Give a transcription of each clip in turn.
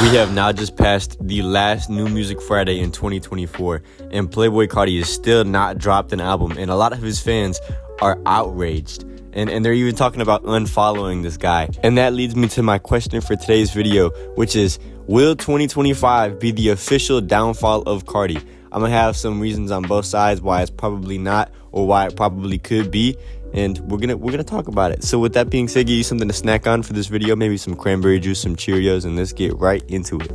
We have now just passed the last New Music Friday in 2024, and Playboi Carti is still not dropped an album, and a lot of his fans are outraged. And they're even talking about unfollowing this guy. And that leads me to my question for today's video, which is, will 2025 be the official downfall of Carti? I'm gonna have some reasons on both sides why it's probably not, or why it probably could be, and we're gonna talk about it. So with that being said, give you something to snack on for this video, maybe some cranberry juice, some Cheerios, and let's get right into it.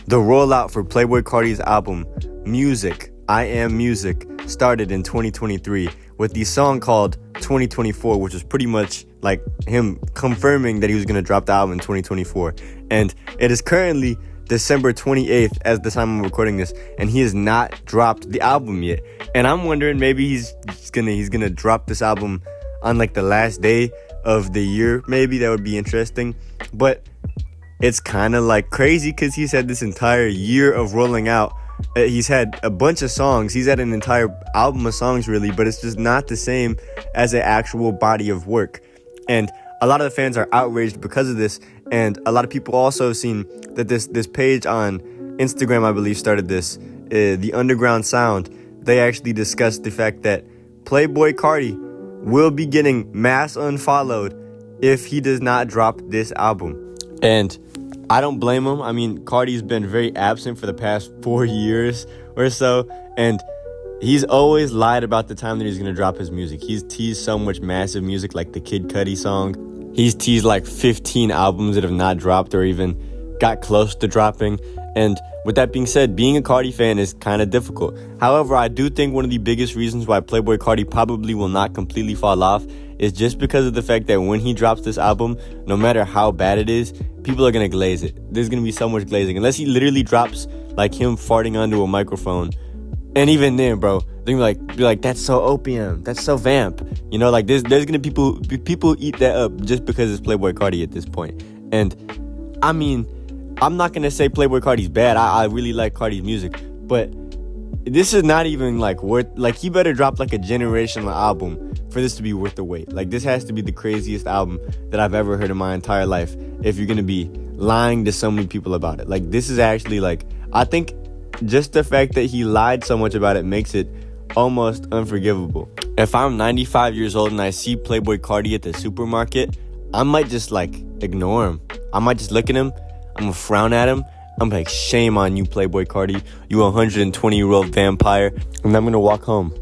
The rollout for Playboi Carti's album Music, I Am Music, started in 2023 with the song called 2024, which was pretty much like him confirming that he was going to drop the album in 2024. And it is currently December 28th as the time I'm recording this, and he has not dropped the album yet. And I'm wondering, maybe he's gonna drop this album on like the last day of the year. Maybe that would be interesting. But it's kind of like crazy because he's had this entire year of rolling out. He's had a bunch of songs. He's had an entire album of songs, really, but it's just not the same as an actual body of work. And a lot of the fans are outraged because of this. And a lot of people also have seen that this page on Instagram, I believe, started this, the Underground Sound. They actually discussed the fact that Playboi Carti will be getting mass unfollowed if he does not drop this album. And I don't blame him. I mean, Carti's been very absent for the past 4 years or so, and he's always lied about the time that he's going to drop his music. He's teased so much massive music, like the Kid Cudi song. He's teased like 15 albums that have not dropped or even got close to dropping. And with that being said, being a Carti fan is kind of difficult. However, I do think one of the biggest reasons why Playboi Carti probably will not completely fall off is just because of the fact that when he drops this album, no matter how bad it is, people are going to glaze it. There's going to be so much glazing. Unless he literally drops like him farting onto a microphone. And even then, bro, they're going to be like, that's so opium. That's so vamp. You know, like there's going to be people eat that up just because it's Playboi Carti at this point. And I mean, I'm not going to say Playboi Carti's bad. I really like Carti's music. But this is not even like worth, like he better drop like a generational album for this to be worth the wait. Like this has to be the craziest album that I've ever heard in my entire life if you're going to be lying to so many people about it. Like this is actually like, I think just the fact that he lied so much about it makes it almost unforgivable. If I'm 95 years old and I see Playboi Carti at the supermarket, I might just like ignore him. I might just look at him. I'm gonna frown at him. I'm like, shame on you, Playboi Carti. You 120-year-old vampire. And I'm gonna walk home.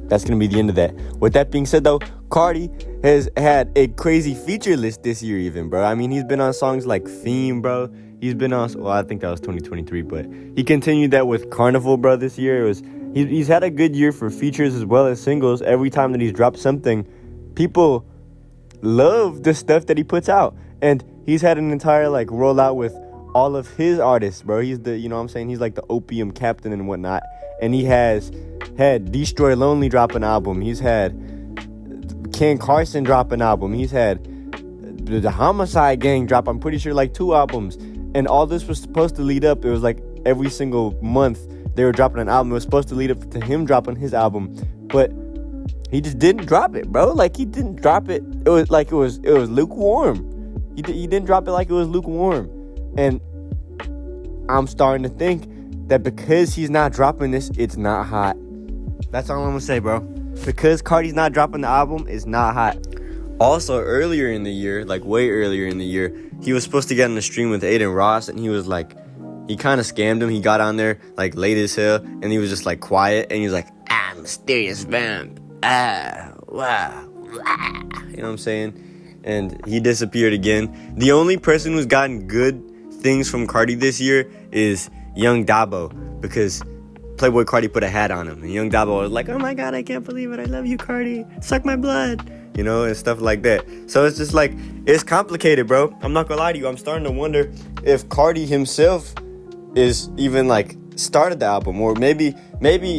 That's gonna be the end of that. With that being said, though, Carti has had a crazy feature list this year even, bro. I mean, he's been on songs like Theme, bro. He's been on, well, I think that was 2023, but he continued that with Carnival, bro, this year. He's had a good year for features as well as singles. Every time that he's dropped something, people love the stuff that he puts out. And he's had an entire, like, rollout with all of his artists, bro. He's the, you know what I'm saying? He's like the opium captain and whatnot. And he has had Destroy Lonely drop an album. He's had Ken Carson drop an album. He's had the Homicide Gang drop, I'm pretty sure, like 2 albums. And all this was supposed to lead up. It was like every single month they were dropping an album. It was supposed to lead up to him dropping his album. But he just didn't drop it, bro. Like, he didn't drop it. It was like it was lukewarm. He didn't drop it like it was lukewarm. And I'm starting to think that because he's not dropping this, it's not hot. That's all I'm gonna say, bro. Because Carti's not dropping the album, it's not hot. Also, earlier in the year, like way earlier in the year, he was supposed to get on the stream with Aiden Ross, and he was like, he kind of scammed him. He got on there like late as hell, and he was just like quiet, and he was like, mysterious vamp, wow, you know what I'm saying? And he disappeared again. The only person who's gotten good things from Carti this year is Young Dabo, because Playboi Carti put a hat on him, and Young Dabo was like, oh my god, I can't believe it, I love you, Carti, suck my blood, you know, and stuff like that. So it's just like, it's complicated, bro. I'm not gonna lie to you, I'm starting to wonder if Carti himself is even like started the album, or maybe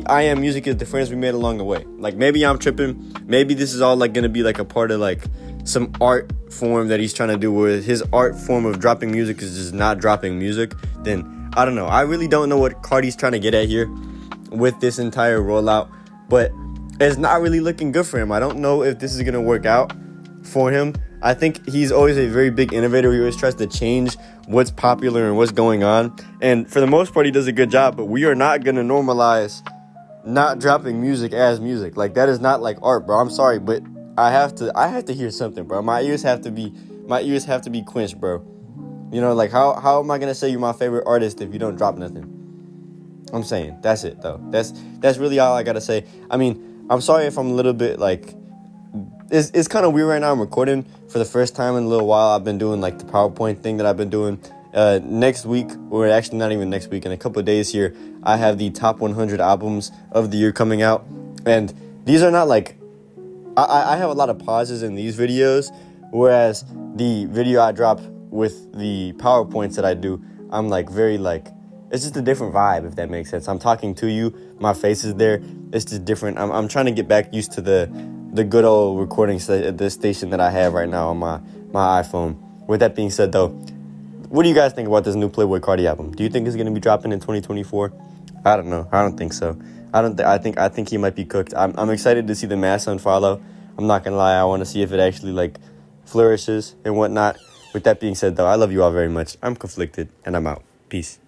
I Am Music is the friends we made along the way. Like, maybe I'm tripping, maybe this is all like gonna be like a part of like some art form that he's trying to do, where his art form of dropping music is just not dropping music. Then I don't know. I really don't know what Carti's trying to get at here with this entire rollout, but it's not really looking good for him. I don't know if this is gonna work out for him. I think he's always a very big innovator. He always tries to change what's popular and what's going on. And for the most part, he does a good job. But we are not going to normalize not dropping music as music. Like, that is not like art, bro. I'm sorry, but I have to hear something, bro. My ears have to be quenched, bro. You know, like, how am I going to say you're my favorite artist if you don't drop nothing? I'm saying, that's it, though. That's really all I got to say. I mean, I'm sorry if I'm a little bit, like, it's kind of weird right now. I'm recording for the first time in a little while. I've been doing, like, the PowerPoint thing that I've been doing. Next week, or actually not even next week, in a couple of days here, I have the top 100 albums of the year coming out. And these are not, like, I have a lot of pauses in these videos, whereas the video I drop with the PowerPoints that I do, I'm, like, very, like, it's just a different vibe, if that makes sense. I'm talking to you, my face is there, it's just different. I'm trying to get back used to the good old recording the station that I have right now on my iPhone. With that being said, though, what do you guys think about this new Playboi Carti album? Do you think it's going to be dropping in 2024? I don't know. I don't think so. I think he might be cooked. I'm excited to see the mass unfollow. I'm not going to lie. I want to see if it actually, like, flourishes and whatnot. With that being said, though, I love you all very much. I'm conflicted, and I'm out. Peace.